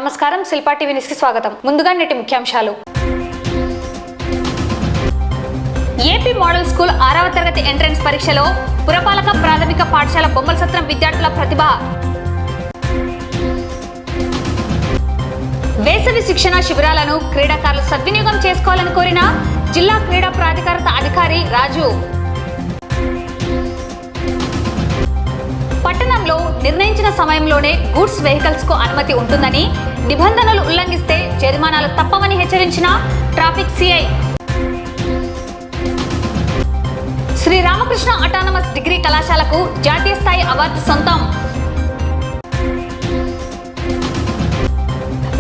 నమస్కారం, Shilpa TV news కి స్వాగతం. ముందుగా నేటి ముఖ్యాంశాలు. ఏపీ మోడల్ స్కూల్ 6వ తరగతి ఎంట్రన్స్ పరీక్షలో పురపాలక ప్రాథమిక పాఠశాల బొమ్మల సత్రం విద్యార్థుల ప్రతిభ. వేసవి శిక్షణ శిబిరాలను క్రీడాకారులు సద్వినియోగం చేసుకోవాలని కోరిన జిల్లా క్రీడా ప్రాధికార అధికారి రాజు. పట్టణంలో నిర్ణయించిన సమయంలోనే గూడ్స్ వెహికల్స్ కు అనుమతి ఉంటుందని, నిబంధనలు ఉల్లంఘిస్తే జరిమానాలు తప్పవని హెచ్చరించిన traffic CI. Sri Ramakrishna autonomous degree కళాశాలకు జాతీయ స్థాయి అవార్డు సొంతం.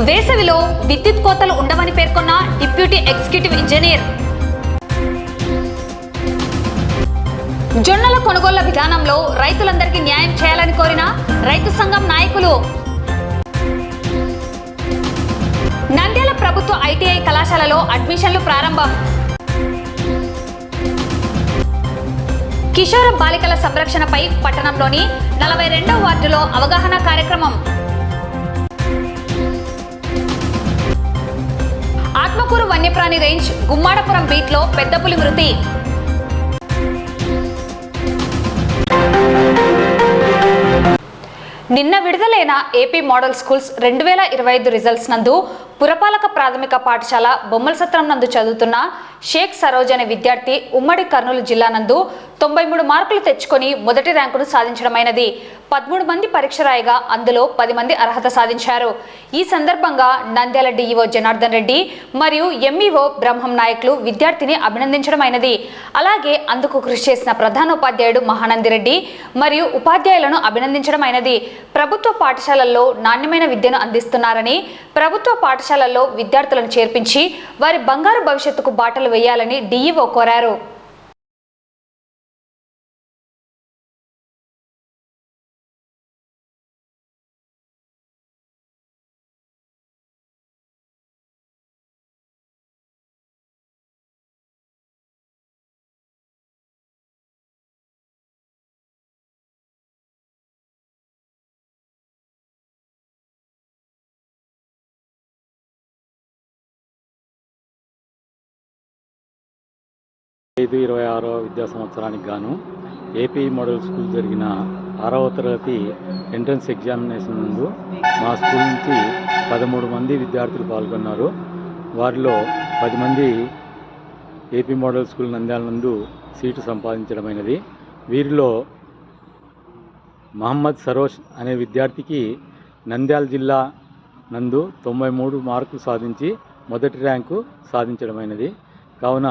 వేసవిలో విద్యుత్ కోతలు ఉండవని పేర్కొన్న డిప్యూటీ ఎగ్జిక్యూటివ్ ఇంజనీర్. జొన్నల కొనుగోళ్ల విధానంలో రైతులందరికీ న్యాయం చేయాలని కోరిన రైతు సంఘం నాయకులు. నంద్యాల ప్రభుత్వ ఐటీఐ కళాశాలలో అడ్మిషన్లు ప్రారంభం. కిషోర బాలికల సంరక్షణపై పట్టణంలోని 42వ వార్డులో అవగాహన కార్యక్రమం. ఆత్మకూరు వన్యప్రాణి రేంజ్ గుమ్మాడపురం బీట్లో పెద్ద పులి మృతి. నిన్న విడుదలైన ఏపీ మోడల్ స్కూల్స్ 2025 రిజల్ట్స్ నందు పురపాలక ప్రాథమిక పాఠశాల బొమ్మల సత్రం నందు చదువుతున్న షేక్ సరోజ్ అనే విద్యార్థి ఉమ్మడి కర్నూలు జిల్లా నందు 93 మార్కులు తెచ్చుకొని మొదటి ర్యాంకును సాధించడమైనది. 13 మంది పరీక్ష రాయగా అందులో 10 మంది అర్హత సాధించారు. ఈ సందర్భంగా నంద్యాల డిఈఓ జనార్దన్ రెడ్డి మరియు ఎంఈఓ బ్రహ్మం నాయకులు విద్యార్థిని అభినందించడమైనది. అలాగే అందుకు కృషి చేసిన ప్రధానోపాధ్యాయుడు మహానందిరెడ్డి మరియు ఉపాధ్యాయులను అభినందించడమైనది. ప్రభుత్వ పాఠశాలల్లో నాణ్యమైన విద్యను అందిస్తున్నారని, ప్రభుత్వ పాఠశాలల్లో విద్యార్థులను చేర్పించి వారి బంగారు భవిష్యత్తుకు బాటలు వేయాలని డిఈఓ కోరారు. ఐదు 26వ విద్యా సంవత్సరానికి గాను ఏపీ మోడల్ స్కూల్ జరిగిన 6వ తరగతి ఎంట్రన్స్ ఎగ్జామినేషన్ నందు మా స్కూల్ నుంచి 13 మంది విద్యార్థులు పాల్గొన్నారు. వారిలో 10 మంది ఏపీ మోడల్ స్కూల్ నంద్యాల నందు సీటు సంపాదించడమైనది. వీరిలో మహమ్మద్ సరోజ్ అనే విద్యార్థికి నంద్యాల జిల్లా నందు 93 మార్కులు సాధించి మొదటి ర్యాంకు సాధించడమైనది. కావున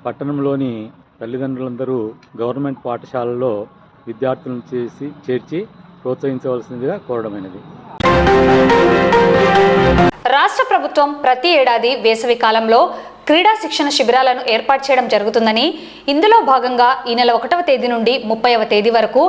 పట్టణంలోని తల్లిదండ్రులందరూ గవర్నమెంట్ పాఠశాలలో విద్యార్థులను చేర్చి ప్రోత్సహించవలసిందిగా కోరడమైనది. రాష్ట్ర ప్రభుత్వం ప్రతి ఏడాది వేసవి కాలంలో క్రీడా శిక్షణ శిబిరాలను ఏర్పాటు చేయడం జరుగుతుందని, ఇందులో భాగంగా ఈ నెల 1వ తేదీ నుండి 30వ తేదీ వరకు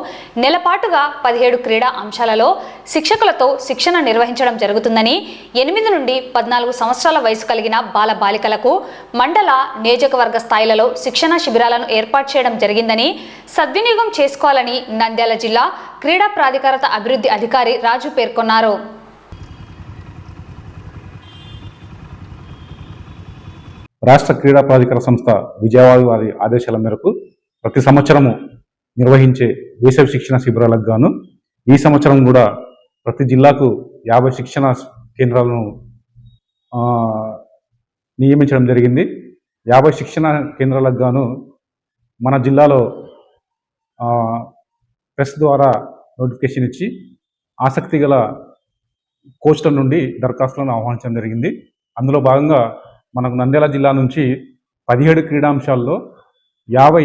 నెలపాటుగా 17 క్రీడా అంశాలలో శిక్షకులతో శిక్షణ నిర్వహించడం జరుగుతుందని, 8 నుండి 14 సంవత్సరాల వయసు కలిగిన బాల బాలికలకు మండల నియోజకవర్గ స్థాయిలలో శిక్షణ శిబిరాలను ఏర్పాటు చేయడం జరిగిందని, సద్వినియోగం చేసుకోవాలని నంద్యాల జిల్లా క్రీడా ప్రాధికార అభివృద్ధి అధికారి రాజు పేర్కొన్నారు. రాష్ట్ర క్రీడా ప్రాధికార సంస్థ విజయవాడ వారి ఆదేశాల మేరకు ప్రతి సంవత్సరము నిర్వహించే వేసవి శిక్షణ శిబిరాలకు గాను ఈ సంవత్సరం కూడా ప్రతి జిల్లాకు 50 శిక్షణ కేంద్రాలను నియమించడం జరిగింది. 50 శిక్షణ కేంద్రాలకు గాను మన జిల్లాలో ప్రెస్ ద్వారా నోటిఫికేషన్ ఇచ్చి ఆసక్తి గల కోచ్ల నుండి దరఖాస్తులను ఆహ్వానించడం జరిగింది. అందులో భాగంగా మనకు నంద్యాల జిల్లా నుంచి 17 క్రీడాంశాల్లో 50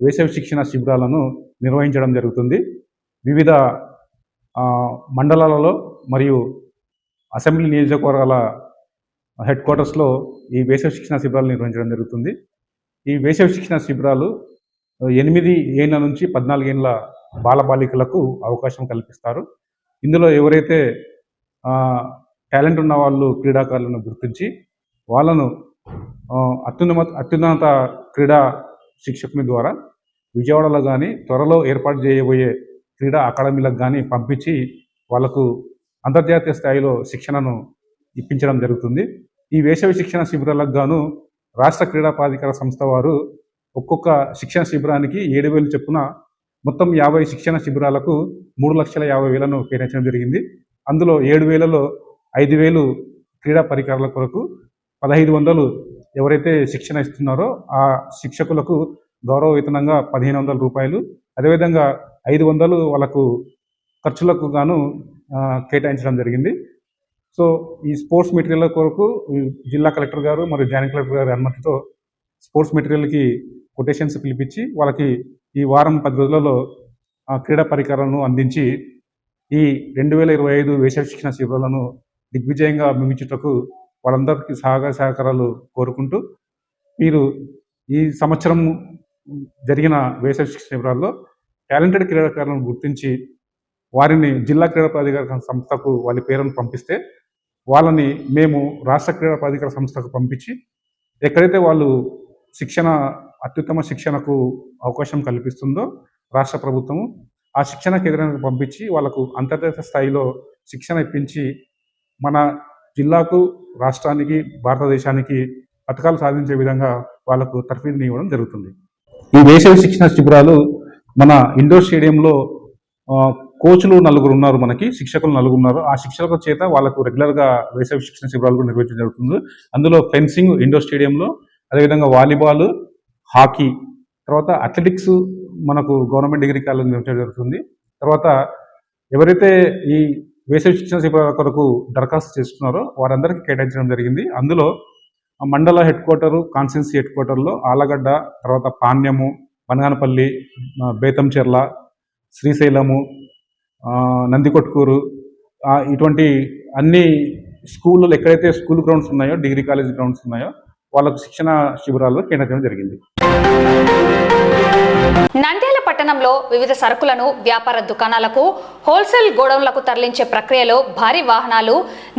వేసవి శిక్షణ శిబిరాలను నిర్వహించడం జరుగుతుంది. వివిధ మండలాలలో మరియు అసెంబ్లీ నియోజకవర్గాల హెడ్ క్వార్టర్స్లో ఈ వేసవి శిక్షణ శిబిరాలు నిర్వహించడం జరుగుతుంది. ఈ వేసవి శిక్షణ శిబిరాలు 8 ఏళ్ల నుంచి 14 ఏళ్ల బాలబాలికలకు అవకాశం కల్పిస్తారు. ఇందులో ఎవరైతే టాలెంట్ ఉన్న వాళ్ళు క్రీడాకారులను గుర్తించి వాళ్ళను అత్యున్నత క్రీడా శిక్షకుని ద్వారా విజయవాడలో కానీ త్వరలో ఏర్పాటు చేయబోయే క్రీడా అకాడమీలకు కానీ పంపించి వాళ్ళకు అంతర్జాతీయ స్థాయిలో శిక్షణను ఇప్పించడం జరుగుతుంది. ఈ వేసవి శిక్షణ శిబిరాలకు గాను రాష్ట్ర క్రీడా ప్రాధికార సంస్థ వారు ఒక్కొక్క శిక్షణ శిబిరానికి 7,000 చొప్పున మొత్తం 50 శిక్షణ శిబిరాలకు 3,50,000 కేటాయించడం జరిగింది. అందులో 7,000లో 5,000 క్రీడా పరికరాల కొరకు, 1,500 ఎవరైతే శిక్షణ ఇస్తున్నారో ఆ శిక్షకులకు గౌరవ వేతనంగా 1,500 రూపాయలు, అదేవిధంగా 500 వాళ్ళకు ఖర్చులకు గాను కేటాయించడం జరిగింది. సో ఈ స్పోర్ట్స్ మెటీరియల్ కొరకు జిల్లా కలెక్టర్ గారు మరియు జాయింట్ కలెక్టర్ గారి అనుమతితో స్పోర్ట్స్ మెటీరియల్కి కొటేషన్స్ పిలిపించి వాళ్ళకి ఈ వారం 10 రోజులలో క్రీడా పరికరాలను అందించి ఈ 2025 వేసవి శిక్షణ శిబిరాలను దిగ్విజయంగా ముగించుటకు వాళ్ళందరికీ సహకారాలు కోరుకుంటూ, మీరు ఈ సంవత్సరం జరిగిన వేసవి శిక్షణ శిబిరాల్లో టాలెంటెడ్ క్రీడాకారులను గుర్తించి వారిని జిల్లా క్రీడా ప్రాధికార సంస్థకు వాళ్ళ పేరును పంపిస్తే వాళ్ళని మేము రాష్ట్ర క్రీడా ప్రాధికార సంస్థకు పంపించి ఎక్కడైతే వాళ్ళు అత్యుత్తమ శిక్షణకు అవకాశం కల్పిస్తుందో రాష్ట్ర ప్రభుత్వము ఆ శిక్షణ కేంద్రానికి పంపించి వాళ్ళకు అంతర్జాతీయ స్థాయిలో శిక్షణ ఇప్పించి మన జిల్లాకు, రాష్ట్రానికి, భారతదేశానికి పథకాలు సాధించే విధంగా వాళ్ళకు తర్ఫీదుని ఇవ్వడం జరుగుతుంది. ఈ వేసవి శిక్షణ శిబిరాలు మన ఇండోర్ స్టేడియంలో కోచ్లు 4 ఉన్నారు, మనకి శిక్షకులు 4 ఉన్నారు. ఆ శిక్షకుల చేత వాళ్ళకు రెగ్యులర్గా వేసవి శిక్షణ శిబిరాలు కూడా నిర్వహించడం జరుగుతుంది. అందులో ఫెన్సింగ్ ఇండోర్ స్టేడియంలో, అదేవిధంగా వాలీబాల్, హాకీ, తర్వాత అథ్లెటిక్స్ మనకు గవర్నమెంట్ డిగ్రీ కాలేజ్ నిర్వహించడం జరుగుతుంది. తర్వాత ఎవరైతే ఈ వేసవి శిక్షణ శిబిరాల కొరకు దరఖాస్తు చేసుకున్నారో వారందరికీ కేటాయించడం జరిగింది. అందులో మండల హెడ్ క్వార్టరు, కాన్స్టిట్యున్సీ హెడ్ క్వార్టర్లో ఆలగడ్డ, తర్వాత పాణ్యము, బనగానపల్లి, బేతంచెర్ల, శ్రీశైలము, నందికొట్కూరు, ఇటువంటి అన్ని స్కూళ్ళు ఎక్కడైతే స్కూల్ గ్రౌండ్స్ ఉన్నాయో, డిగ్రీ కాలేజ్ గ్రౌండ్స్ ఉన్నాయో వాళ్ళకు శిక్షణ శిబిరాల్లో కేటాయించడం జరిగింది. నంద్యాల పట్టణంలో వివిధ సరుకులను వ్యాపార దుకాణాలకు, హోల్సేల్ గోడౌన్లకు తరలించే ప్రక్రియలో భారీ వాహనాలు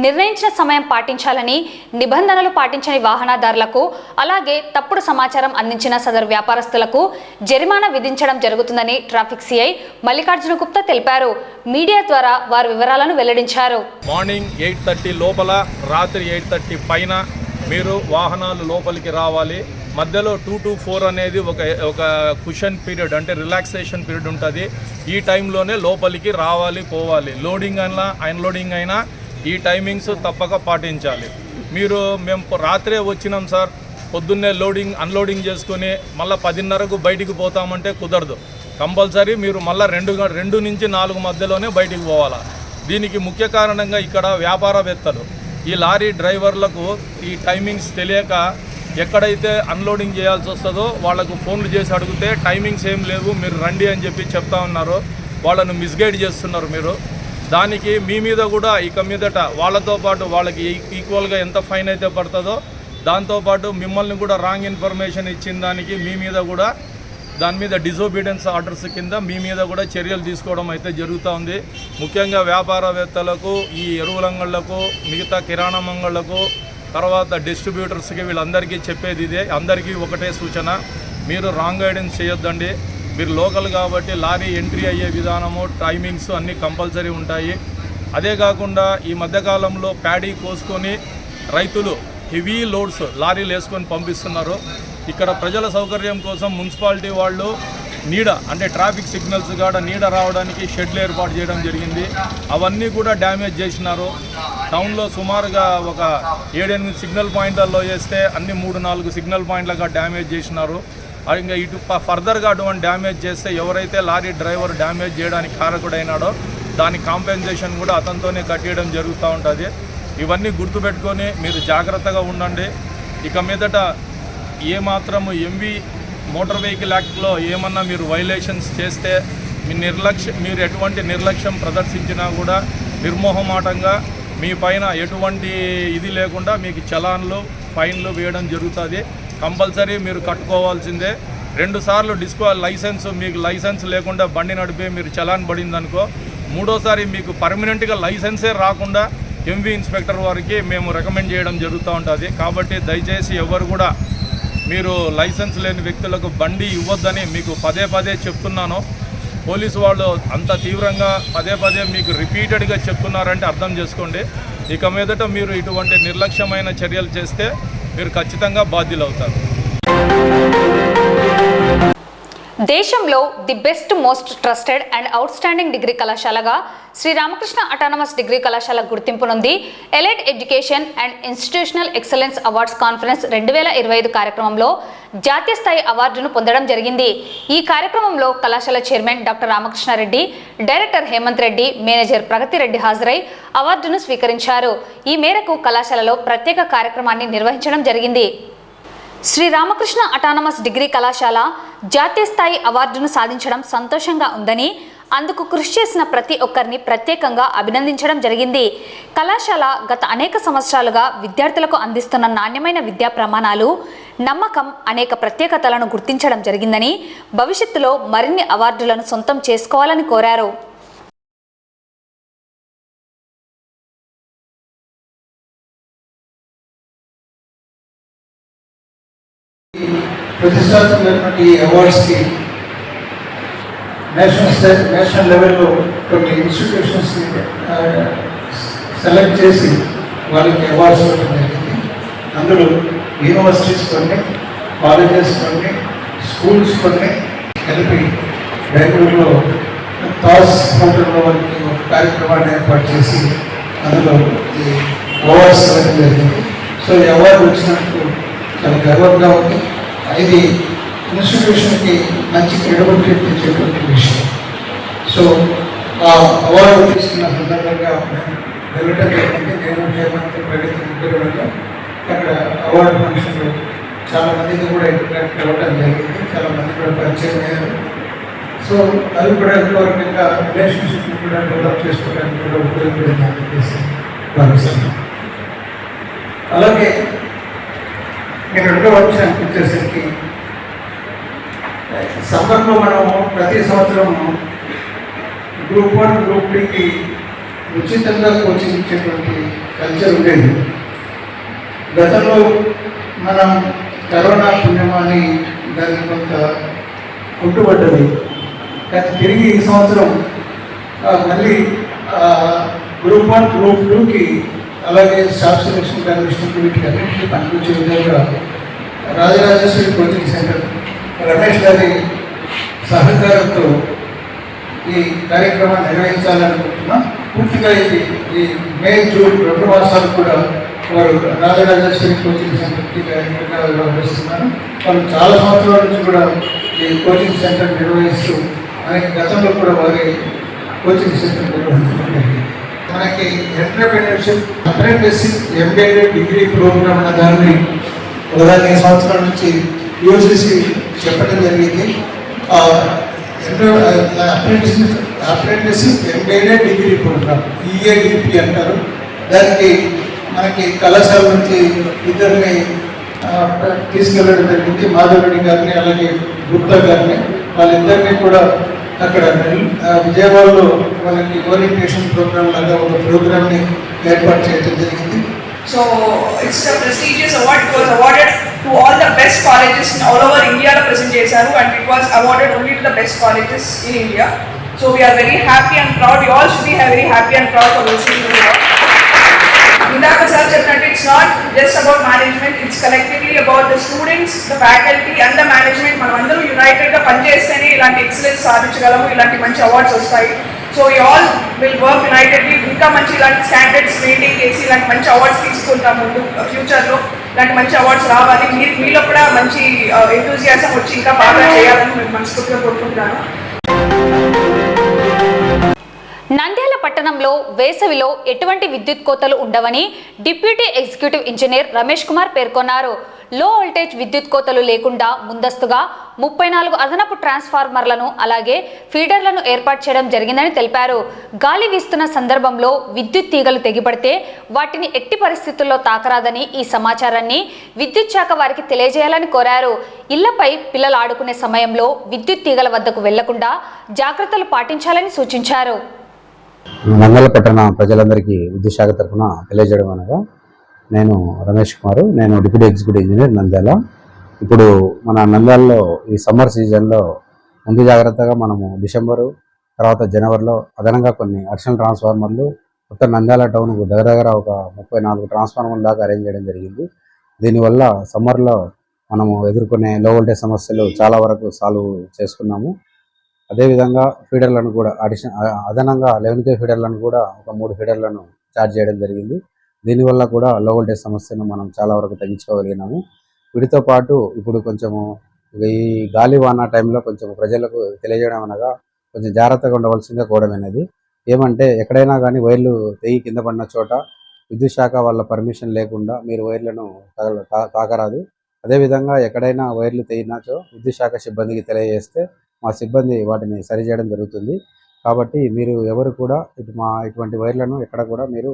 నిర్ణయించిన సమయం పాటించాలని, నిబంధనలు పాటించని వాహనదారులకు, అలాగే తప్పుడు సమాచారం అందించిన సదరు వ్యాపారస్తులకు జరిమానా విధించడం జరుగుతుందని ట్రాఫిక్ సిఐ మల్లికార్జున గుప్తా తెలిపారు. మీడియా ద్వారా వారి వివరాలను వెల్లడించారు. మార్నింగ్ 8:30 లోపల, రాత్రి 8:30 పైన మీరు వాహనాలు లోపలికి రావాలి. మధ్యలో 2 to 4 అనేది ఒక కుషన్ పీరియడ్, అంటే రిలాక్సేషన్ పీరియడ్ ఉంటుంది. ఈ టైంలోనే లోపలికి రావాలి, పోవాలి. లోడింగ్ అయినా అన్లోడింగ్ అయినా ఈ టైమింగ్స్ తప్పక పాటించాలి. మేము రాత్రే వచ్చినాం సార్, పొద్దున్నే లోడింగ్ అన్లోడింగ్ చేసుకుని మళ్ళీ 10:30కు బయటికి పోతామంటే కుదరదు. కంపల్సరీ మీరు మళ్ళీ 2 నుంచి 4 మధ్యలోనే బయటికి పోవాలా. దీనికి ముఖ్య కారణంగా ఇక్కడ వ్యాపారవేత్తలు, ఈ లారీ డ్రైవర్లకు ఈ టైమింగ్స్ తెలియక ఎక్కడైతే అన్లోడింగ్ చేయాల్సి వస్తుందో వాళ్ళకు ఫోన్లు చేసి అడిగితే టైమింగ్స్ ఏం లేవు, మీరు రండి అని చెప్తా ఉన్నారు. వాళ్ళను మిస్గైడ్ చేస్తున్నారు మీరు. దానికి మీ మీద కూడా ఇక మీదట వాళ్ళతో పాటు వాళ్ళకి ఈక్వల్గా ఎంత ఫైన్ అయితే పడుతుందో దాంతోపాటు మిమ్మల్ని కూడా రాంగ్ ఇన్ఫర్మేషన్ ఇచ్చిన దానికి మీ మీద కూడా దాని మీద డిజోబీడియన్స్ ఆర్డర్స్ కింద మీ మీద కూడా చర్యలు తీసుకోవడం అయితే జరుగుతూ ఉంది. ముఖ్యంగా వ్యాపారవేత్తలకు, ఈ ఎరువుల అంగళ్లకు, మిగతా కిరాణా అంగళ్లకు, తర్వాత డిస్ట్రిబ్యూటర్స్కి, వీళ్ళందరికీ చెప్పేది ఇదే. అందరికీ ఒకటే సూచన, మీరు రాంగ్ గైడెన్స్ చేయొద్దండి. మీరు లోకల్ కాబట్టి లారీ ఎంట్రీ అయ్యే విధానము, టైమింగ్స్ అన్నీ కంపల్సరీ ఉంటాయి. అదే కాకుండా ఈ మధ్యకాలంలో ప్యాడీ కోసుకొని రైతులు హెవీ లోడ్స్ లారీలు వేసుకొని పంపిస్తున్నారు. ఇక్కడ ప్రజల సౌకర్యం కోసం మున్సిపాలిటీ వాళ్ళు అంటే ట్రాఫిక్ సిగ్నల్స్ కాడ నీడ రావడానికి షెడ్లు ఏర్పాటు చేయడం జరిగింది. అవన్నీ కూడా డ్యామేజ్ చేసినారు. టౌన్లో సుమారుగా ఒక 7-8 సిగ్నల్ పాయింట్లలో వేస్తే అన్ని 3-4 సిగ్నల్ పాయింట్లుగా డ్యామేజ్ చేసినారు. ఇంకా ఇటు ఫర్దర్గా అటువంటి డ్యామేజ్ చేస్తే ఎవరైతే లారీ డ్రైవర్ డ్యామేజ్ చేయడానికి కారకుడైనాడో దాని కాంపెన్సేషన్ కూడా అతనితోనే కట్టేయడం జరుగుతూ ఉంటుంది. ఇవన్నీ గుర్తుపెట్టుకొని మీరు జాగ్రత్తగా ఉండండి. ఇక మీదట ఏమాత్రము మోటార్ వెహికల్ యాక్ట్లో ఏమన్నా మీరు వైలేషన్స్ చేస్తే మీరు ఎటువంటి నిర్లక్ష్యం ప్రదర్శించినా కూడా నిర్మోహమాటంగా మీ పైన ఎటువంటి ఇది లేకుండా మీకు చలాన్లు, ఫైన్లు వేయడం జరుగుతుంది. కంపల్సరీ మీరు కట్టుకోవాల్సిందే. 2 సార్లు మీకు లైసెన్స్ లేకుండా బండి నడిపే మీరు చలాన్ పడిందనుకో, 3వసారి మీకు పర్మనెంట్గా లైసెన్సే రాకుండా ఎంవీ ఇన్స్పెక్టర్ వారికి మేము రికమెండ్ చేయడం జరుగుతూ ఉంటుంది. కాబట్టి దయచేసి ఎవరు కూడా మీరు లైసెన్స్ లేని వ్యక్తులకు బండి ఇవ్వద్దని మీకు పదే చెప్తున్నాను. పోలీసు వాళ్ళు అంత తీవ్రంగా పదే పదే మీకు రిపీటెడ్గా చెప్తున్నారంటే అర్థం చేసుకోండి. ఇక మీదట మీరు ఇటువంటి నిర్లక్ష్యమైన చర్యలు చేస్తే మీరు ఖచ్చితంగా బాధ్యులవుతారు. దేశంలో the best most trusted and outstanding degree కళాశాలగా శ్రీ రామకృష్ణ అటానమస్ డిగ్రీ కళాశాల గుర్తింపు నొంది elite education and institutional excellence awards conference 2025 కార్యక్రమంలో జాతీయ స్థాయి అవార్డును పొందడం జరిగింది. ఈ కార్యక్రమంలో కళాశాల chairman doctor Ramakrishna Reddy, director Hemanth Reddy, manager Pragathi Reddy హాజరై అవార్డును స్వీకరించారు. ఈ మేరకు కళాశాలలో ప్రత్యేక కార్యక్రమాన్ని నిర్వహించడం జరిగింది. శ్రీ రామకృష్ణ అటానమస్ డిగ్రీ కళాశాల జాతీయ స్థాయి అవార్డును సాధించడం సంతోషంగా ఉందని, అందుకు కృషి చేసిన ప్రతి ఒక్కరిని ప్రత్యేకంగా అభినందించడం జరిగింది. కళాశాల గత అనేక సంవత్సరాలుగా విద్యార్థులకు అందిస్తున్న నాణ్యమైన విద్యా ప్రమాణాలు, నమ్మకం, అనేక ప్రత్యేకతలను గుర్తించడం జరిగిందని, భవిష్యత్తులో మరిన్ని అవార్డులను సొంతం చేసుకోవాలని కోరారు. ప్రతిష్టాత్మకమైనటువంటి ఈ అవార్డ్స్కి నేషనల్ లెవెల్లో కొన్ని ఇన్స్టిట్యూషన్స్ని సెలెక్ట్ చేసి వాళ్ళకి అవార్డ్స్ ఇవ్వడం జరిగింది. అందులో యూనివర్సిటీస్ కొన్ని, కాలేజెస్ కొన్ని, స్కూల్స్ కొన్ని కలిపి బెంగళూరులో తాజ్ హోటల్లో వాళ్ళకి ఒక కార్యక్రమాన్ని ఏర్పాటు చేసి అందులో ఈ అవార్డ్స్ ఇవ్వడం జరిగింది. సో ఈ అవార్డు వచ్చినందుకు చాలా గర్వంగా ఉంది. ఇది ఇన్స్టిట్యూషన్కి మంచి క్రెడిబిలిటీ తెచ్చేటువంటి విషయం. సో ఆ అవార్డు తీసుకున్న సందర్భంగా వెళ్ళటం జరిగింది. నేను హేమంత్ ప్రగతి ముగ్గురు వెళ్ళాం. అక్కడ అవార్డు ఫంక్షన్లో చాలామందికి కూడా ఇంటరాక్ట్ అవ్వడం జరిగింది. చాలామంది కూడా పరిచయం అయ్యారు. సో అది కూడా ఎంతో రకంగా రిలేషన్షిప్ కూడా డెవలప్ చేసుకోవడానికి కూడా ఉపయోగపడింది అని చెప్పేసి భావిస్తున్నాను. అలాగే నేను రెండో అంశానికి వచ్చేసరికి సమ్మర్లో మనము ప్రతి సంవత్సరం గ్రూప్ 1, గ్రూప్ 3కి ఉచితంగా కోచింగ్ ఇచ్చేటువంటి కల్చర్ ఉండేది. గతంలో మనం కరోనా పుణ్యమాని దాన్ని కొంత కుంటుపడ్డది. కానీ తిరిగి ఈ సంవత్సరం మళ్ళీ గ్రూప్ 1, గ్రూప్ 2కి అలాగే స్టాఫ్ సెలక్షన్ కమిషన్ వీటికి అన్నింటినీ పనికొచ్చే విధంగా రాజరాజేశ్వరి కోచింగ్ సెంటర్ రమేష్ గారి సహకారంతో ఈ కార్యక్రమాన్ని నిర్వహించాలనుకుంటున్నాం. పూర్తిగా ఇది ఈ మే, జూన్ 2 మాసాలు కూడా వారు రాజరాజేశ్వరి కోచింగ్ సెంటర్కి డైరెక్టర్గా వ్యవహరిస్తున్నారు. వాళ్ళు చాలా సంవత్సరాల నుంచి కూడా ఈ కోచింగ్ సెంటర్ నిర్వహిస్తూ అనేక గతంలో కూడా వారి కోచింగ్ సెంటర్ నిర్వహించడం జరిగింది. మనకి entrepreneurship, apprenticeship, MBA degree programme అన్న దాన్ని ఉదాహరణ సంవత్సరాల నుంచి యూజీసీ చెప్పడం జరిగింది. Apprenticeship, MBA degree programme, EADP అంటారు. దానికి మనకి కళాశాల నుంచి ఇద్దరిని తీసుకెళ్ళడం జరిగింది. మాధవరెడ్డి గారిని, అలాగే గుప్తా గారిని. వాళ్ళిద్దరినీ కూడా అక్కడ విజయవాడలో వాళ్ళకి ఓరియంటేషన్ ప్రోగ్రామ్ లాగా ఒక ప్రోగ్రామ్ని ఏర్పాటు చేయడం జరిగింది. So it's a prestigious award. It was awarded to all the best colleges in all over India present chesaru, and it was awarded only to the best colleges in India. So we are very happy and proud. We all should be very happy and proud for receiving this award. Indaka sir చెప్పినట్టు it's not just about management, it's collectively about the students, the faculty and the management. మనం అందరూ United గా పనిచేస్తేనే ఇలాంటి excellence సాధించగలము, ఇలాంటి మంచి awards వస్తాయి. So we all will work unitedly, ఇంకా మంచి ఇలాంటి స్టాండర్డ్స్ మెయింటైన్ చేసి ఇలాంటి మంచి అవార్డ్స్ తీసుకుంటాం ముందు ఫ్యూచర్లో. ఇలాంటి మంచి అవార్డ్స్ రావాలి. మీలో కూడా మంచి ఎంతూజియాసం వచ్చి ఇంకా బాగా చేయాలని నేను మనస్ఫూర్తిగా కోరుకుంటున్నాను. నంద్యాల పట్టణంలో వేసవిలో ఎటువంటి విద్యుత్ కోతలు ఉండవని deputy executive engineer Ramesh Kumar పేర్కొన్నారు. లో వోల్టేజ్ విద్యుత్ కోతలు లేకుండా ముందస్తుగా 34 అదనపు ట్రాన్స్ఫార్మర్లను అలాగే ఫీడర్లను ఏర్పాటు చేయడం జరిగిందని తెలిపారు. గాలి వీస్తున్న సందర్భంలో విద్యుత్ తీగలు తెగిపడితే వాటిని ఎట్టి పరిస్థితుల్లో తాకరాదని ఈ సమాచారాన్ని విద్యుత్ శాఖ వారికి తెలియజేయాలని కోరారు. ఇళ్లపై పిల్లలు ఆడుకునే సమయంలో విద్యుత్ తీగల వద్దకు వెళ్లకుండా జాగ్రత్తలు పాటించాలని సూచించారు. నంద్యాల పట్టణ ప్రజలందరికీ విద్యుత్ శాఖ తరఫున తెలియజేయడం అనగా, నేను రమేష్ కుమార్, నేను డిప్యూటీ ఎగ్జిక్యూటివ్ ఇంజనీర్ నంద్యాల. ఇప్పుడు మన నంద్యాలలో ఈ సమ్మర్ సీజన్లో ముందు జాగ్రత్తగా మనము డిసెంబరు తర్వాత జనవరిలో అదనంగా కొన్ని అడిషనల్ ట్రాన్స్ఫార్మర్లు మొత్తం నంద్యాల టౌన్కు దగ్గర ఒక 34 ట్రాన్స్ఫార్మర్ల దాకా అరేంజ్ చేయడం జరిగింది. దీనివల్ల సమ్మర్లో మనము ఎదుర్కొనే లో వోల్టేజ్ సమస్యలు చాలా వరకు సాల్వ్ చేసుకున్నాము. అదేవిధంగా ఫీడర్లను కూడా అదనంగా 11K ఫీడర్లను కూడా ఒక 3 ఫీడర్లను ఛార్జ్ చేయడం జరిగింది. దీనివల్ల కూడా లో వోల్టేజ్ సమస్యను మనం చాలా వరకు తగ్గించుకోగలిగినాము. వీటితో పాటు ఇప్పుడు కొంచెము ఈ గాలి వాన టైంలో కొంచెం ప్రజలకు తెలియజేయడం అనగా కొంచెం జాగ్రత్తగా ఉండవలసిందిగా కోవడమైనది. ఏమంటే ఎక్కడైనా కానీ వైర్లు తెగి కింద పడిన చోట విద్యుత్ శాఖ వాళ్ళ పర్మిషన్ లేకుండా మీరు వైర్లను తాకరాదు. అదేవిధంగా ఎక్కడైనా వైర్లు తెగినాచో విద్యుత్ శాఖ సిబ్బందికి తెలియజేస్తే మా సిబ్బంది వాటిని సరిచేయడం జరుగుతుంది. కాబట్టి మీరు ఎవరు కూడా ఇటువంటి వైర్లను ఎక్కడ కూడా మీరు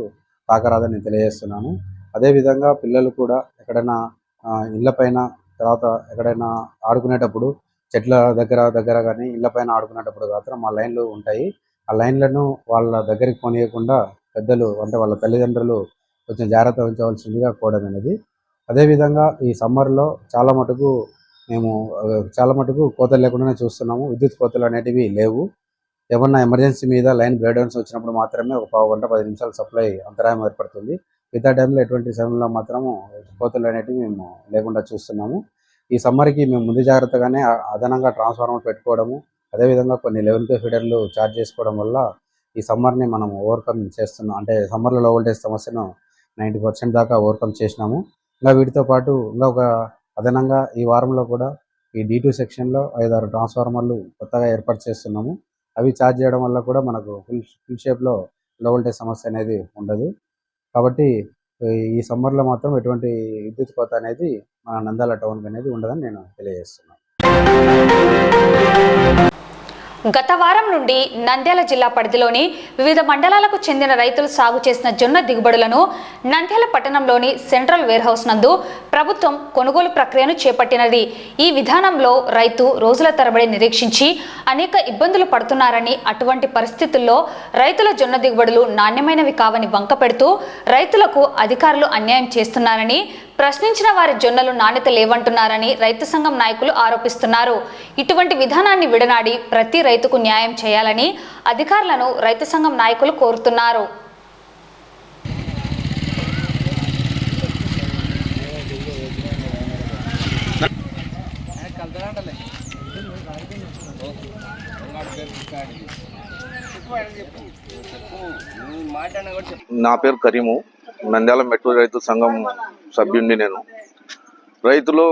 తాకరాదని నేను తెలియజేస్తున్నాను. అదేవిధంగా పిల్లలు కూడా ఎక్కడైనా ఇళ్లపైన తర్వాత ఎక్కడైనా ఆడుకునేటప్పుడు చెట్ల దగ్గర కానీ ఇళ్లపైన ఆడుకునేటప్పుడు మాత్రం మా లైన్లు ఉంటాయి. ఆ లైన్లను వాళ్ళ దగ్గరికి పోనీయకుండా పెద్దలు అంటే వాళ్ళ తల్లిదండ్రులు కొంచెం జాగ్రత్త వహించవలసిందిగా కోవడమైనది. అదేవిధంగా ఈ సమ్మర్లో చాలా మటుకు కోతలు లేకుండానే చూస్తున్నాము. విద్యుత్ కోతలు అనేటివి లేవు. ఏమన్నా ఎమర్జెన్సీ మీద లైన్ బ్రేక్డౌన్స్ వచ్చినప్పుడు మాత్రమే ఒక పావు గంట 10 నిమిషాలు సప్లై అంతరాయం ఏర్పడుతుంది. మిగతా టైంలో ఎటువంటి సమయంలో మాత్రము కోతలు అనేటివి మేము లేకుండా చూస్తున్నాము. ఈ సమ్మర్కి మేము ముందు జాగ్రత్తగానే అదనంగా ట్రాన్స్ఫార్మర్ పెట్టుకోవడము, అదేవిధంగా కొన్ని 11K ఫీడర్లు ఛార్జ్ చేసుకోవడం వల్ల ఈ సమ్మర్ని మనం ఓవర్కమ్ చేస్తున్నాం. అంటే సమ్మర్లో లో వోల్టేజ్ సమస్యను 90% దాకా ఓవర్కమ్ చేసినాము. ఇంకా వీటితో పాటు ఒక అదనంగా ఈ వారంలో కూడా ఈ D2 సెక్షన్లో 5-6 ట్రాన్స్ఫార్మర్లు కొత్తగా ఏర్పాటు చేస్తున్నాము. అవి ఛార్జ్ చేయడం వల్ల కూడా మనకు ఫుల్ షేప్లో లో వోల్టేజ్ సమస్య అనేది ఉండదు. కాబట్టి ఈ సమ్మర్లో మాత్రం ఎటువంటి విద్యుత్ కోత అనేది మన నంద్యాల టౌన్కి అనేది ఉండదని నేను తెలియజేస్తున్నాను. గత వారం నుండి నంద్యాల జిల్లా పరిధిలోని వివిధ మండలాలకు చెందిన రైతులు సాగు చేసిన జొన్న దిగుబడులను నంద్యాల పట్టణంలోని సెంట్రల్ వేర్హౌస్ నందు ప్రభుత్వం కొనుగోలు ప్రక్రియను చేపట్టినది. ఈ విధానంలో రైతు రోజుల తరబడి నిరీక్షించి అనేక ఇబ్బందులు పడుతున్నారని, అటువంటి పరిస్థితుల్లో రైతుల జొన్న దిగుబడులు నాణ్యమైనవి కావని వంకపెడుతూ రైతులకు అధికారులు అన్యాయం చేస్తున్నారని, ప్రశ్నించిన వారి జొన్నలు నాణ్యత లేవంటున్నారని రైతు సంఘం నాయకులు ఆరోపిస్తున్నారు. ఇటువంటి విధానాన్ని విడనాడి ప్రతి రైతుకు న్యాయం చేయాలని అధికారులను రైతు సంఘం నాయకులు కోరుతున్నారు. నా పేరు కరీము, నంద్యాల మెట్రో రైతు సంఘం సభ్యుడిని. నేను రైతులు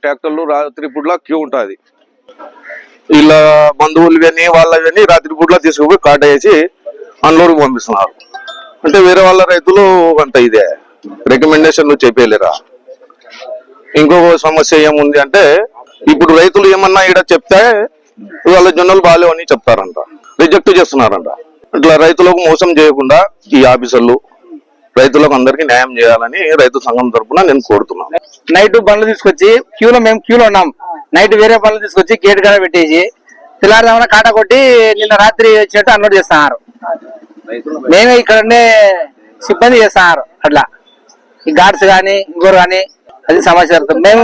ట్రాక్టర్లు రాత్రి పూట్ల క్యూ ఉంటుంది. ఇలా బంధువులు కానీ వాళ్ళని రాత్రి పూట్ల తీసుకుపోయి కాట వేసి అన్లోడ్కి పంపిస్తున్నారు. అంటే వేరే వాళ్ళ రైతులు అంత ఇదే రికమెండేషన్లు చెప్పలేరా. ఇంకొక సమస్య ఏముంది అంటే ఇప్పుడు రైతులు ఏమన్నా ఇక్కడ చెప్తే వాళ్ళ జొన్నలు బాగాలేవు అని చెప్తారంట, రిజెక్ట్ చేస్తున్నారంట. ఇట్లా రైతులకు మోసం చేయకుండా ఈ ఆఫీసర్లు రైతులకు అందరికీ న్యాయం చేయాలని రైతు సంఘం తరఫున నేను కోరుతున్నాను. నైట్ బండ్లు తీసుకొచ్చి మేము క్యూలో ఉన్నాం. నైట్ వేరే బండ్లు తీసుకొచ్చి గేట్ కాడ పెట్టేసి తెల్లారుదామన కాట కొట్టి నిన్న రాత్రి వచ్చినట్టు అన్లోడ్ చేస్తున్నారు. మేమే ఇక్కడ ఉండే సిబ్బంది చేస్తున్నారు. అట్లా ఈ గార్డ్స్ కానీ ఇంకోరు కానీ అది సమస్య. మేము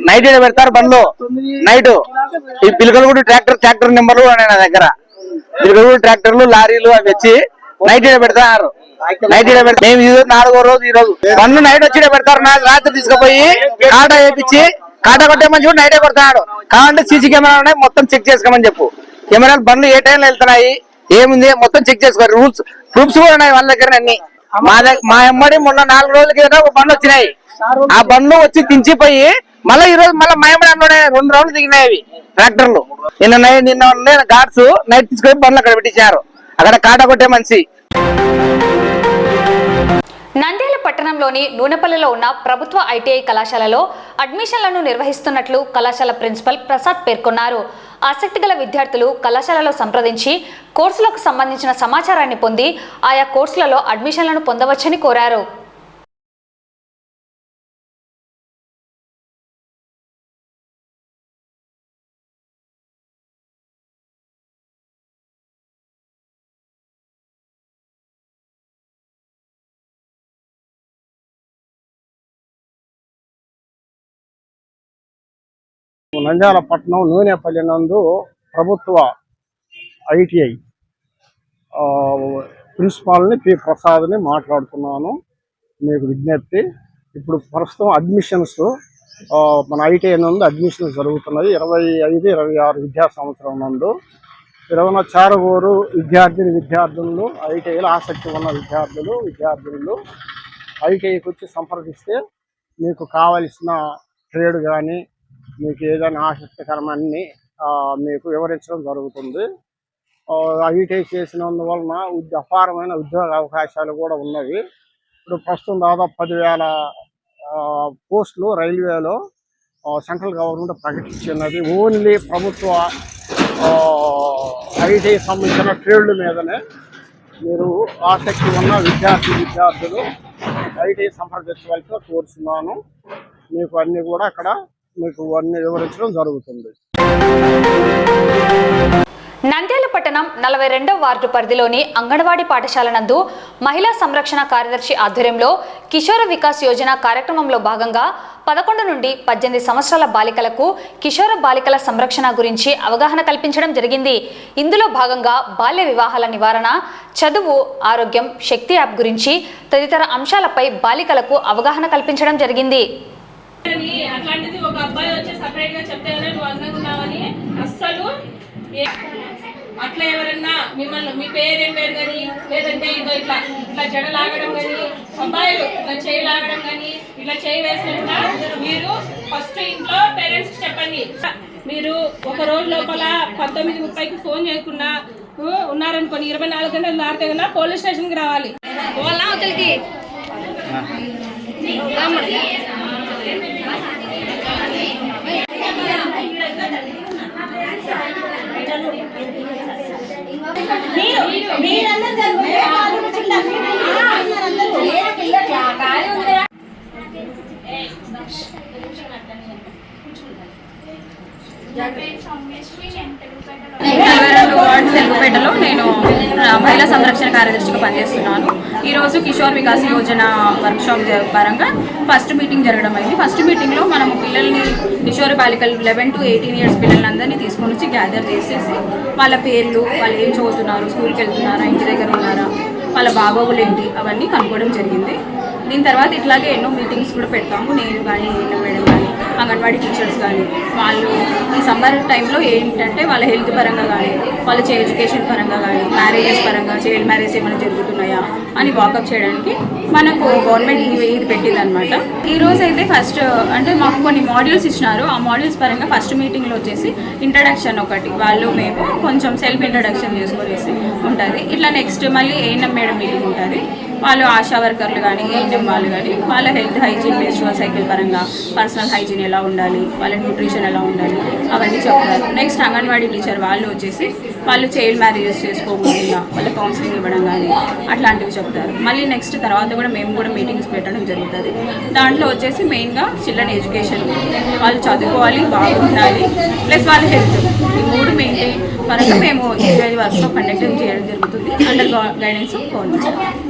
నైట్ పెడతారు బండ్లు. నైట్ ఈ పిలకలగూడు ట్రాక్టర్ నెంబర్లు ఉన్నాయి నా దగ్గర. పిలకలగూడు ట్రాక్టర్లు లారీలు అవి వచ్చి నైట్ పెడతారు. నైట్ మేము 4వ రోజు ఈ రోజు బండ్లు నైట్ వచ్చి పెడతారు. రాత్రి తీసుకుపోయి కాట వేయించి కాట కొట్టేమని చూడు నైటే కొడతాడు. కావాలంటే సీసీ కెమెరా ఉన్నాయి, మొత్తం చెక్ చేసుకోమని చెప్పు. కెమెరాలు బండ్లు ఏ టైంలో వెళ్తున్నాయి ఏముంది మొత్తం చెక్ చేసుకోవాలి. ప్రూఫ్స్ కూడా ఉన్నాయి వాళ్ళ దగ్గర అన్ని. మా ఎమ్మడి మొన్న 4 రోజుల కింద ఒక బండ్లు వచ్చినాయి. ఆ బండ్లు వచ్చి దించిపోయి మళ్ళీ ఈ రోజు మళ్ళీ మా ఎమ్మడి అన్నోడే 2 రౌండ్లు దిగినాయి అవి ట్రాక్టర్లు. నిన్న గార్డ్స్ నైట్ తీసుకొని బండ్లు అక్కడ పెట్టించారు. అక్కడ కాట కొట్టే మనిషి. నంద్యాల పట్టణంలోని నూనెపల్లిలో ఉన్న ప్రభుత్వ ఐటీఐ కళాశాలలో అడ్మిషన్లను నిర్వహిస్తున్నట్లు కళాశాల ప్రిన్సిపల్ ప్రసాద్ పేర్కొన్నారు. ఆసక్తి గల విద్యార్థులు కళాశాలలో సంప్రదించి కోర్సులకు సంబంధించిన సమాచారాన్ని పొంది ఆయా కోర్సులలో అడ్మిషన్లను పొందవచ్చని కోరారు. నంద్యాల పట్టణం నూనెపల్లి నందు ప్రభుత్వ ఐటీఐ ప్రిన్సిపాల్ని పి ప్రసాద్ని మాట్లాడుతున్నాను. మీకు విజ్ఞప్తి, ఇప్పుడు ప్రస్తుతం అడ్మిషన్స్ మన ఐటీఐ నుండి అడ్మిషన్స్ జరుగుతున్నది 25-26 విద్యా సంవత్సరం నందు. ఎవరైనా చేరగోరు విద్యార్థులు ఐటీఐలో ఆసక్తి ఉన్న విద్యార్థులు ఐటీఐకి వచ్చి సంప్రదిస్తే మీకు కావలసిన ట్రేడ్ కానీ మీకు ఏదైనా ఆసక్తికరమన్నీ మీకు వివరించడం జరుగుతుంది. ఐటీఐ చేసినందువలన అపారమైన ఉద్యోగ అవకాశాలు కూడా ఉన్నవి. ఇప్పుడు ప్రస్తుతం దాదాపు 10,000 పోస్టులు రైల్వేలో సెంట్రల్ గవర్నమెంట్ ప్రకటించినది. ఓన్లీ ప్రభుత్వ ఐటీఐ సంబంధించిన ట్రేడ్ల మీదనే మీరు ఆసక్తి ఉన్న విద్యార్థులు ఐటీఐ సంప్రదించవలసి కోరుతున్నాను. మీకు అన్నీ కూడా అక్కడ మీకు అన్ని వివరించడం జరుగుతుంది. నంద్యాల పట్టణం 42వ వార్డు పరిధిలోని అంగన్వాడీ పాఠశాల నందు మహిళా సంరక్షణ కార్యదర్శి ఆధ్వర్యంలో కిషోర వికాస్ యోజన కార్యక్రమంలో భాగంగా 11 నుండి 18 సంవత్సరాల బాలికలకు కిషోర బాలికల సంరక్షణ గురించి అవగాహన కల్పించడం జరిగింది. ఇందులో భాగంగా బాల్య వివాహాల నివారణ, చదువు, ఆరోగ్యం, శక్తి యాప్ గురించి తదితర అంశాలపై బాలికలకు అవగాహన కల్పించడం జరిగింది. అట్లాంటిది ఒక అబ్బాయి వచ్చి సపరేట్ గా చెప్తే నువ్వు అందంగా ఉన్నావని అస్సలు అట్లా ఎవరన్నా మిమ్మల్ని మీ పేరేం పేరు కానీ లేదంటే ఇదో ఇట్లా జడ లాగడం కానీ అబ్బాయిలు ఇట్లా చేయి లాగడం కానీ ఇట్లా చేయి వేసినట్టుగా మీరు ఫస్ట్ ఇంట్లో పేరెంట్స్ చెప్పండి. మీరు ఒక రోజు లోపల 19:30కి ఫోన్ చేయకుండా ఉన్నారనుకోని 24 గంటలు దాటితే కన్నా పోలీస్ స్టేషన్కి రావాలి. అవతలికి వార్డు తెలుగుపేటలో నేను మహిళా సంరక్షణ కార్యదర్శిగా పనిచేస్తున్నాను. ఈరోజు కిషోర్ వికాస్ యోజన వర్క్షాప్ పరంగా ఫస్ట్ మీటింగ్ జరగడం అయింది. ఫస్ట్ మీటింగ్లో మనము పిల్లల్ని కిషోర బాలికలు 11 to 18 years పిల్లలందరినీ తీసుకొని వచ్చి గ్యాదర్ చేసేసి వాళ్ళ పేర్లు, వాళ్ళు ఏం చదువుతున్నారు, స్కూల్కి వెళ్తున్నారా, ఇంటి దగ్గర ఉన్నారా, వాళ్ళ బాగోగులు ఏంటి అవన్నీ కనుక్కోవడం జరిగింది. దీని తర్వాత ఇట్లాగే ఎన్నో మీటింగ్స్ కూడా పెడతాము. నేను కానీ మేడం కానీ అంగన్వాడీ టీచర్స్ కానీ వాళ్ళు ఈ సమ్మర్ టైంలో ఏంటంటే వాళ్ళ హెల్త్ పరంగా కానీ వాళ్ళ ఎడ్యుకేషన్ పరంగా కానీ మ్యారేజెస్ పరంగా చైల్డ్ మ్యారేజ్ ఏమైనా జరుగుతున్నాయా అని వాకప్ చేయడానికి మనకు గవర్నమెంట్ ఇది పెట్టిందనమాట. ఈరోజు అయితే ఫస్ట్ అంటే మాకు కొన్ని మాడ్యూల్స్ ఇచ్చినారు. ఆ మాడ్యూల్స్ పరంగా ఫస్ట్ మీటింగ్లో వచ్చేసి ఇంట్రడక్షన్ ఒకటి వాళ్ళు మేము కొంచెం సెల్ఫ్ ఇంట్రడక్షన్ చేసుకునేసి ఉంటుంది. ఇట్లా నెక్స్ట్ మళ్ళీ ఏఎన్ఎం మేడం మీటింగ్ ఉంటుంది. వాళ్ళు ఆశా వర్కర్లు కానీ ఏఎన్ఎం వాళ్ళు కానీ వాళ్ళ హెల్త్ హైజీన్ మెన్స్ట్రువల్ సైకిల్ పరంగా పర్సనల్ హైజీన్ ఎలా ఉండాలి, వాళ్ళ న్యూట్రిషన్ ఎలా ఉండాలి అవన్నీ చెప్తారు. నెక్స్ట్ అంగన్వాడీ టీచర్ వాళ్ళు వచ్చేసి వాళ్ళు చైల్డ్ మ్యారేజెస్ చేసుకోకుండా వాళ్ళ కౌన్సిలింగ్ ఇవ్వడం కానీ అట్లాంటివి చెప్తారు. మళ్ళీ నెక్స్ట్ తర్వాత కూడా మేము కూడా మీటింగ్స్ పెట్టడం జరుగుతుంది. దాంట్లో వచ్చేసి మెయిన్గా చిల్డ్రన్ ఎడ్యుకేషన్, వాళ్ళు చదువుకోవాలి, బాగుండాలి, ప్లస్ వాళ్ళ హెల్త్, ఈ 3 మెయింటైన్ పరంగా మేము 25 వర్క్షాప్ కండక్ట్ చేయడం జరుగుతుంది under guidance of government.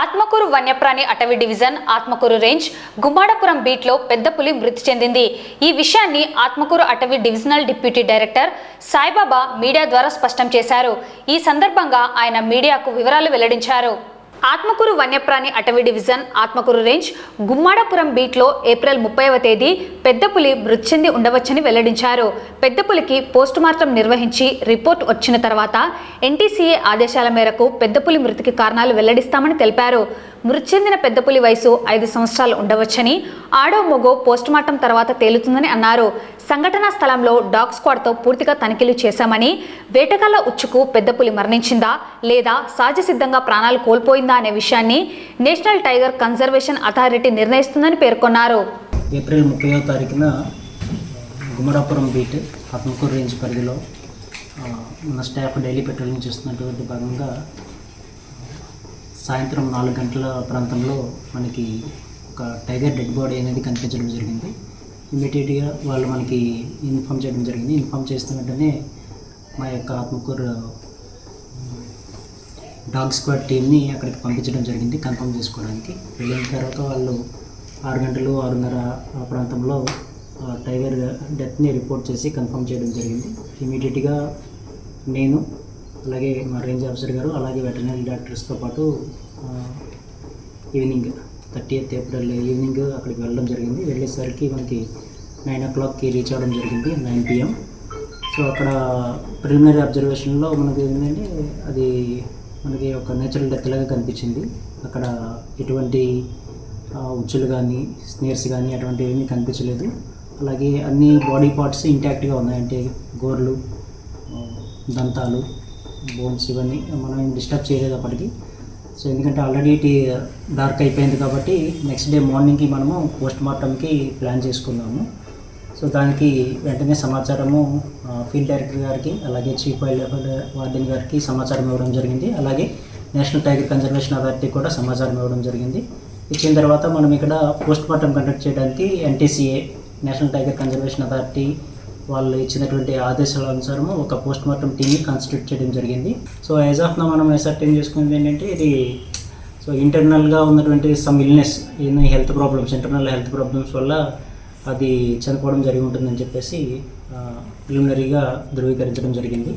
Atmakur వన్యప్రాణి అటవీ డివిజన్ ఆత్మకూరు రేంజ్ గుమ్మాడపురం బీట్లో పెద్ద పులి మృతి చెందింది. ఈ విషయాన్ని ఆత్మకూరు అటవీ divisional deputy director Saibaba media ద్వారా స్పష్టం చేశారు. ఈ సందర్భంగా ఆయన మీడియాకు వివరాలు వెల్లడించారు. ఆత్మకూరు వన్యప్రాణి అటవీ డివిజన్ ఆత్మకూరు రేంజ్ గుమ్మాడపురం బీట్లో ఏప్రిల్ 30వ తేదీ పెద్ద పులి మృతి చెంది ఉండవచ్చని వెల్లడించారు. పెద్ద పులికి పోస్టుమార్టం నిర్వహించి రిపోర్ట్ వచ్చిన తర్వాత ఎన్టీసీఏ ఆదేశాల మేరకు పెద్ద పులి మృతికి కారణాలు వెల్లడిస్తామని తెలిపారు. మృతి చెందిన పెద్ద పులి వయసు 5 సంవత్సరాలు ఉండవచ్చని, ఆడో మొగో పోస్టుమార్టం తర్వాత తేలుతుందని అన్నారు. సంఘటనా స్థలంలో డాగ్ స్క్వాడ్తో పూర్తిగా తనిఖీలు చేశామని, వేటగాళ్ల ఉచ్చుకు పెద్ద పులి మరణించిందా లేదా సహజసిద్ధంగా ప్రాణాలు కోల్పోయిందా అనే విషయాన్ని నేషనల్ టైగర్ కన్జర్వేషన్ అథారిటీ నిర్ణయిస్తుందని పేర్కొన్నారు. ఏప్రిల్ 30వ తారీఖున గుమ్మడాపురం బీట్ ఆత్మకూరు రేంజ్ పరిధిలో మన స్టాఫ్ డైలీ పెట్రోలింగ్ చేస్తున్నటువంటి భాగంగా సాయంత్రం 4 గంటల ప్రాంతంలో మనకి ఒక టైగర్ డెడ్ బాడీ అనేది కనిపించడం జరిగింది. ఇమీడియట్గా వాళ్ళు మనకి ఇన్ఫామ్ చేయడం జరిగింది. ఇన్ఫామ్ చేసిన వెంటనే మా యొక్క ఆత్మకూరు డాగ్ స్క్వాడ్ టీమ్ని అక్కడికి పంపించడం జరిగింది కన్ఫర్మ్ చేసుకోవడానికి. వెళ్ళిన తర్వాత వాళ్ళు 6 గంటలు 6:30 ఆ ప్రాంతంలో టైగర్ డెత్ని రిపోర్ట్ చేసి కన్ఫర్మ్ చేయడం జరిగింది. ఇమీడియట్గా నేను అలాగే మా రేంజ్ ఆఫీసర్ గారు అలాగే వెటర్నరీ డాక్టర్స్తో పాటు ఈవినింగ్ 30th ఏప్రిల్ ఈవినింగ్ అక్కడికి వెళ్ళడం జరిగింది. వెళ్ళేసరికి మనకి 9 o'clockకి రీచ్ అవ్వడం జరిగింది, 9 PM. సో అక్కడ ప్రిలిమినరీ అబ్జర్వేషన్లో మనకి ఏంటంటే అది మనకి ఒక నేచురల్ డెత్ లాగా కనిపించింది. అక్కడ ఎటువంటి ఉచ్చులు కానీ స్నేర్స్ కానీ అటువంటివి ఏమీ కనిపించలేదు. అలాగే అన్ని బాడీ పార్ట్స్ ఇంటాక్ట్గా ఉన్నాయి, అంటే గోర్లు, దంతాలు, బోన్స్ ఇవన్నీ మనం డిస్టర్బ్ చేయలేదు అప్పటికి. సో ఎందుకంటే ఆల్రెడీ డార్క్ అయిపోయింది కాబట్టి నెక్స్ట్ డే మార్నింగ్కి మనము పోస్ట్ మార్టంకి ప్లాన్ చేసుకున్నాము. సో దానికి వెంటనే సమాచారము ఫీల్డ్ డైరెక్టర్ గారికి అలాగే చీఫ్ వైల్డ్ లైఫ్ వార్డెన్ గారికి సమాచారం ఇవ్వడం జరిగింది. అలాగే నేషనల్ టైగర్ కన్జర్వేషన్ అథారిటీ కూడా సమాచారం ఇవ్వడం జరిగింది. ఇచ్చిన తర్వాత మనం ఇక్కడ పోస్ట్ మార్టం కండక్ట్ చేయడానికి NTCA national tiger conservation authority వాళ్ళు ఇచ్చినటువంటి ఆదేశాల అనుసారము ఒక పోస్ట్ మార్టం టీమ్ని కాన్స్టిట్యూట్ చేయడం జరిగింది. సో యాజ్ ఆఫ్ నా మనం అసర్టైన్ చేసుకునేది ఏంటంటే ఇది సో ఇంటర్నల్గా ఉన్నటువంటి some illness, health problems, internal health problems వల్ల అది చనిపోవడం జరిగి ఉంటుందని చెప్పేసి ప్రిలిమినరీగా ధృవీకరించడం జరిగింది.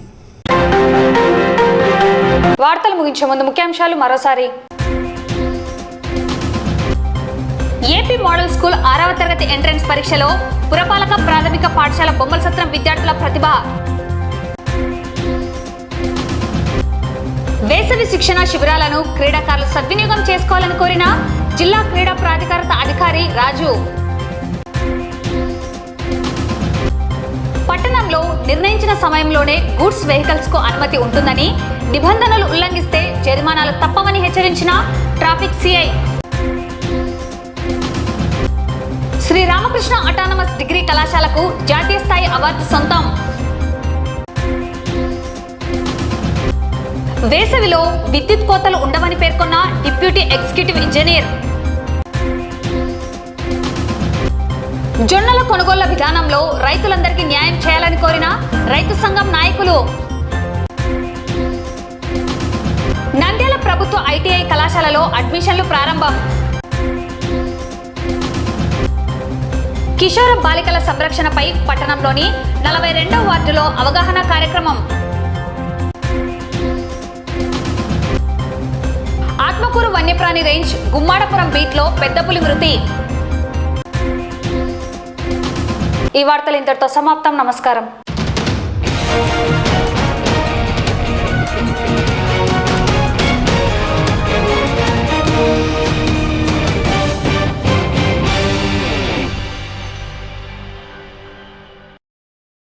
వార్తలు ముగించే ముందు ముఖ్యాంశాలు మరోసారి. ఏపీ మోడల్ స్కూల్ 6వ తరగతి ఎంట్రన్స్ పరీక్షలో పురపాలక ప్రాథమిక పాఠశాల బొమ్మల సత్రం విద్యార్థుల ప్రతిభ. వేసవి శిక్షణ శిబిరాలను క్రీడాకారులు సద్వినియోగం చేసుకోవాలని కోరిన జిల్లా క్రీడా ప్రాధికార అధికారి రాజు. పట్టణంలో నిర్ణయించిన సమయంలోనే గూడ్స్ వెహికల్స్ కు అనుమతి ఉంటుందని, నిబంధనలు ఉల్లంఘిస్తే జరిమానాలు తప్పవని హెచ్చరించిన traffic CI. Sri Ramakrishna autonomous degree కళాశాలకు జాతీయ స్థాయి అవార్డు సొంతం. వేసవిలో విద్యుత్ కోతలు ఉండవని పేర్కొన్న డిప్యూటీ ఎగ్జిక్యూటివ్ ఇంజనీర్. జొన్నల కొనుగోళ్ల విధానంలో రైతులందరికీ న్యాయం చేయాలని కోరిన రైతు సంఘం నాయకులు. నంద్యాల ప్రభుత్వ ITI కళాశాలలో అడ్మిషన్లు ప్రారంభం. కిషోర బాలికల సంరక్షణపై పట్టణంలోని 42వ వార్డులో అవగాహన కార్యక్రమం. ఆత్మకూరు వన్యప్రాణి రేంజ్ గుమ్మాడపురం బీట్లో పెద్ద పులి మృతి. ఈ వార్తలు ఇంతటితో సమాప్తం. నమస్కారం.